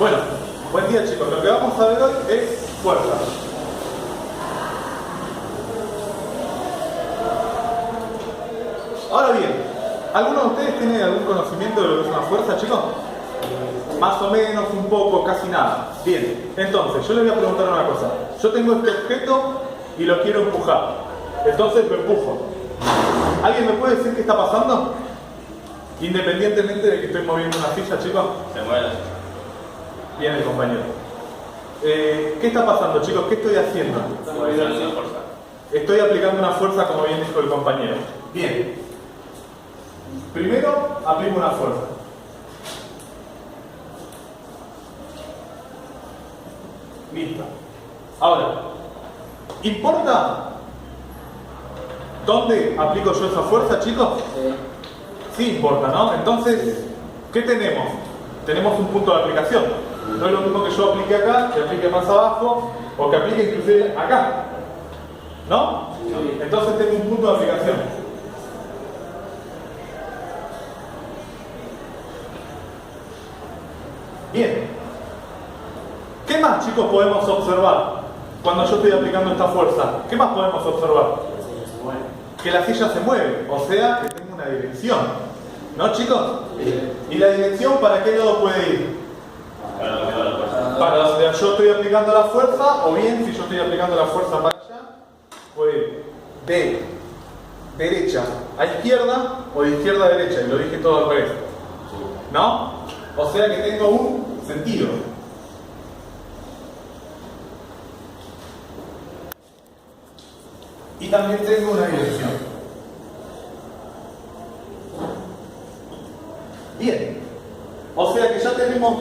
Bueno, buen día chicos. Lo que vamos a ver hoy es fuerza. Ahora bien, ¿alguno de ustedes tiene algún conocimiento de lo que es una fuerza, chicos? Más o menos, un poco, casi nada. Bien, entonces, yo les voy a preguntar una cosa. Yo tengo este objeto y lo quiero empujar. Entonces lo empujo. ¿Alguien me puede decir qué está pasando? Independientemente de que estoy moviendo una silla, chicos. Se mueve. Bien, el compañero. ¿Qué está pasando, chicos? ¿Qué estoy haciendo? Estoy aplicando una fuerza, como bien dijo el compañero. Bien. Primero, aplico una fuerza. Listo. Ahora, ¿importa dónde aplico yo esa fuerza, chicos? Sí importa, ¿no? Entonces, ¿qué tenemos? Tenemos un punto de aplicación. No es lo mismo que yo aplique acá, que aplique más abajo, o que aplique inclusive acá. ¿No? Entonces tengo un punto de aplicación. Bien. ¿Qué más, chicos, podemos observar cuando yo estoy aplicando esta fuerza? ¿Qué más podemos observar? Que la silla se mueve, o sea, que tengo una dirección. ¿No, chicos? ¿Y la dirección para qué lado puede ir? Para donde yo estoy aplicando la fuerza, o bien, si yo estoy aplicando la fuerza para allá, puede ir de derecha a izquierda o de izquierda a derecha, y lo dije todo al revés. ¿No? O sea que tengo un sentido. Y también tengo una dirección. Bien. O sea que ya tenemos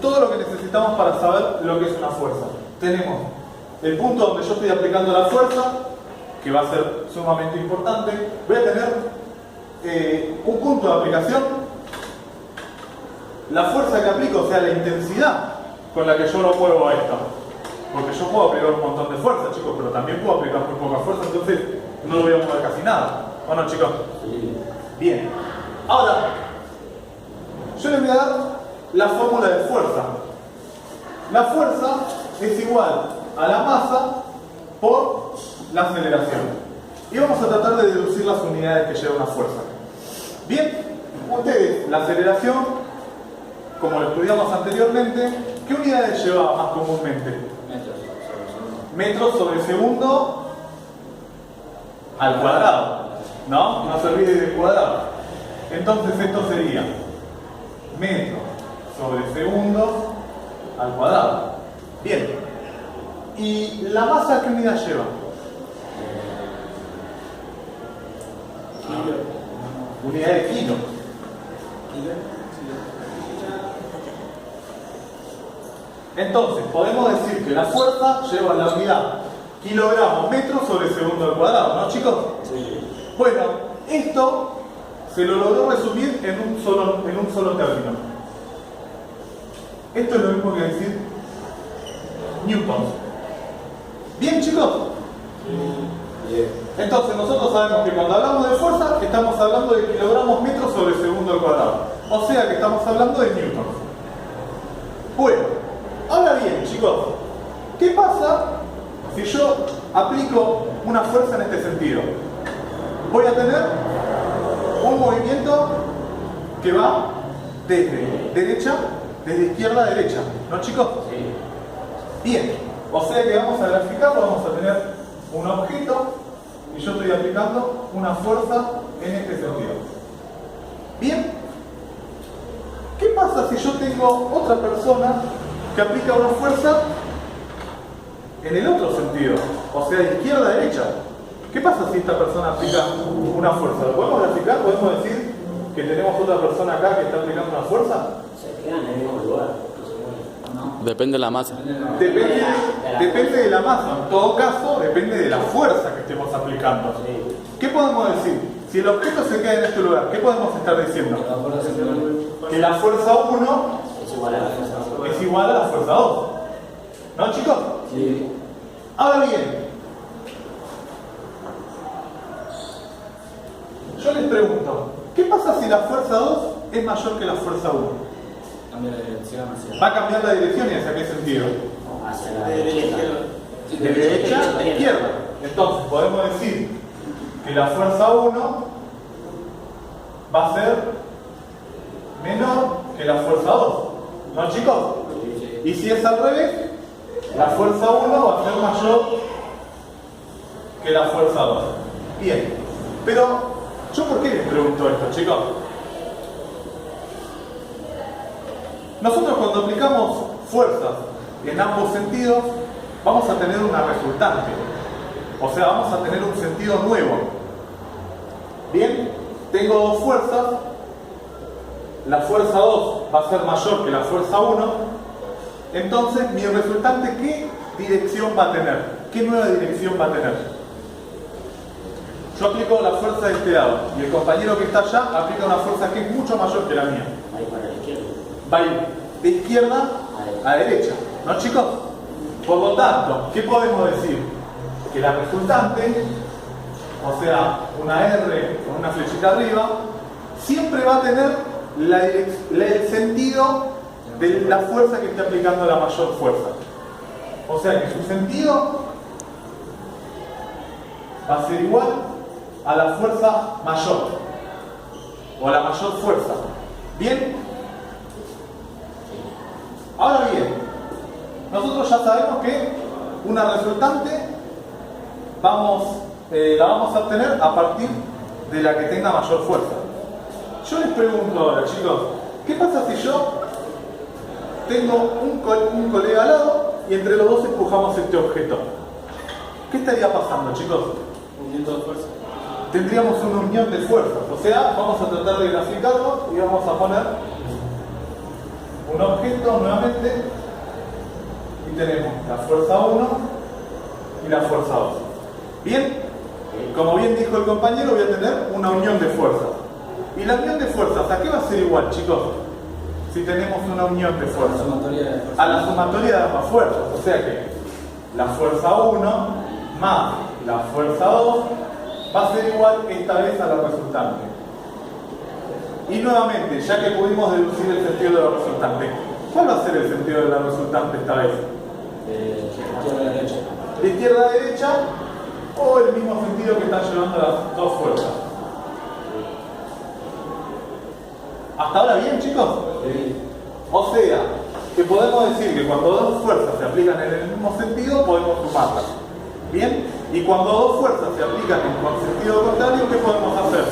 todo lo que necesitamos para saber lo que es una fuerza. Tenemos el punto donde yo estoy aplicando la fuerza, que va a ser sumamente importante. Voy a tener un punto de aplicación. La fuerza que aplico, o sea, la intensidad con la que yo lo muevo a esto. Porque yo puedo aplicar un montón de fuerza, chicos, pero también puedo aplicar muy poca fuerza, entonces no lo voy a mover casi nada. ¿O no, chicos? Sí. Bien. Ahora, yo les voy a dar la fórmula de fuerza. La fuerza es igual a la masa por la aceleración. Y vamos a tratar de deducir las unidades que lleva una fuerza. Bien, ustedes, la aceleración, como lo estudiamos anteriormente, ¿qué unidades lleva más comúnmente? Metros sobre segundo al cuadrado. ¿No? No se olvide del cuadrado. Entonces esto sería metros sobre segundo al cuadrado. Bien. ¿Y la masa qué unidad lleva? Unidad de kilo. Entonces, podemos decir que la fuerza lleva la unidad kilogramos metros sobre segundo al cuadrado, ¿no, chicos? Sí. Bueno, esto se lo logró resumir en un solo término. Esto es lo mismo que decir newtons. ¿Bien, chicos? Sí. Bien. Entonces, nosotros sabemos que cuando hablamos de fuerza, estamos hablando de kilogramos metros sobre segundo al cuadrado. O sea que estamos hablando de newtons. Bueno. Ahora bien, chicos, ¿qué pasa si yo aplico una fuerza en este sentido? Voy a tener un movimiento que va desde izquierda a derecha, ¿no, chicos? Sí. Bien, o sea que vamos a graficarlo, vamos a tener un objeto y yo estoy aplicando una fuerza en este sentido. Bien, ¿qué pasa si yo tengo otra persona que aplica una fuerza en el otro sentido, o sea, de izquierda a derecha? ¿Qué pasa si esta persona aplica una fuerza? ¿Lo podemos graficar? ¿Podemos decir que tenemos otra persona acá que está aplicando una fuerza? Se queda en el mismo lugar. ¿No? Depende de la masa. Depende de la masa. En todo caso, depende de la fuerza que estemos aplicando. ¿Qué podemos decir? Si el objeto se queda en este lugar, ¿qué podemos estar diciendo? Que la fuerza 1 es igual a la fuerza 2. Es igual a la fuerza 2. ¿No, chicos? Sí. Ahora bien, yo les pregunto, ¿qué pasa si la fuerza 2 es mayor que la fuerza 1? Cambia de dirección hacia. Va a cambiar la dirección y hacia qué sentido. Hacia la De derecha. De derecha a izquierda. Entonces podemos decir que la fuerza 1 va a ser menor que la fuerza 2. ¿No, chicos? Y si es al revés, la fuerza 1 va a ser mayor que la fuerza 2. Bien. Pero, ¿yo por qué les pregunto esto, chicos? Nosotros cuando aplicamos fuerzas en ambos sentidos, vamos a tener una resultante. O sea, vamos a tener un sentido nuevo. Bien, tengo dos fuerzas. La fuerza 2 va a ser mayor que la fuerza 1. Entonces, mi resultante, ¿qué dirección va a tener? ¿Qué nueva dirección va a tener? Yo aplico la fuerza de este lado y el compañero que está allá aplica una fuerza que es mucho mayor que la mía. Ahí para la izquierda. Va a ir de izquierda a derecha. ¿No, chicos? Por lo tanto, ¿qué podemos decir? Que la resultante, o sea, una R con una flechita arriba, siempre va a tener el sentido de la fuerza que esté aplicando la mayor fuerza. O sea que su sentido va a ser igual a la fuerza mayor o a la mayor fuerza. ¿Bien? Ahora bien, nosotros ya sabemos que una resultante la vamos a obtener a partir de la que tenga mayor fuerza. Yo les pregunto ahora, chicos, ¿qué pasa si yo tengo un colega al lado y entre los dos empujamos este objeto? ¿Qué estaría pasando, chicos? Uniendo de fuerza. Tendríamos una unión de fuerzas. O sea, vamos a tratar de graficarlo y vamos a poner un objeto nuevamente y tenemos la fuerza 1 y la fuerza 2. ¿Bien? Como bien dijo el compañero, voy a tener una unión de fuerzas. ¿Y la unión de fuerzas a qué va a ser igual, chicos? Si tenemos una unión de fuerzas. A la sumatoria de ambas fuerzas. O sea que la fuerza 1 más la fuerza 2 va a ser igual esta vez a la resultante. Y nuevamente, ya que pudimos deducir el sentido de la resultante, ¿cuál va a ser el sentido de la resultante esta vez? De izquierda a derecha. ¿De izquierda a derecha o el mismo sentido que están llevando las dos fuerzas? ¿Hasta ahora bien, chicos? Sí. O sea, que podemos decir que cuando dos fuerzas se aplican en el mismo sentido, podemos sumarlas. ¿Bien? Y cuando dos fuerzas se aplican en sentido contrario, ¿qué podemos hacer?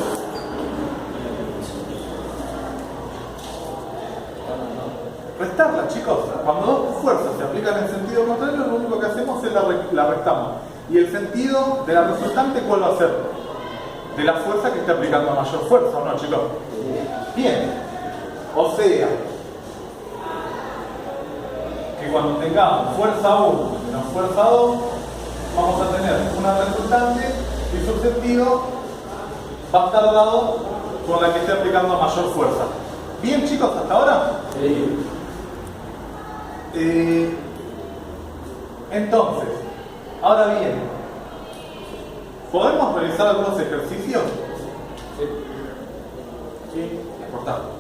Restarla, chicos. Cuando dos fuerzas se aplican en sentido contrario, lo único que hacemos es la restamos. ¿Y el sentido de la resultante cuál va a ser? De la fuerza que esté aplicando mayor fuerza, ¿o no, chicos? Bien. O sea, que cuando tengamos fuerza 1 menos fuerza 2, vamos a tener una resultante y su sentido va a estar dado por la que esté aplicando mayor fuerza. ¿Bien, chicos, hasta ahora? Sí. Entonces, ahora bien, ¿podemos realizar algunos ejercicios? Sí. Sí, importante.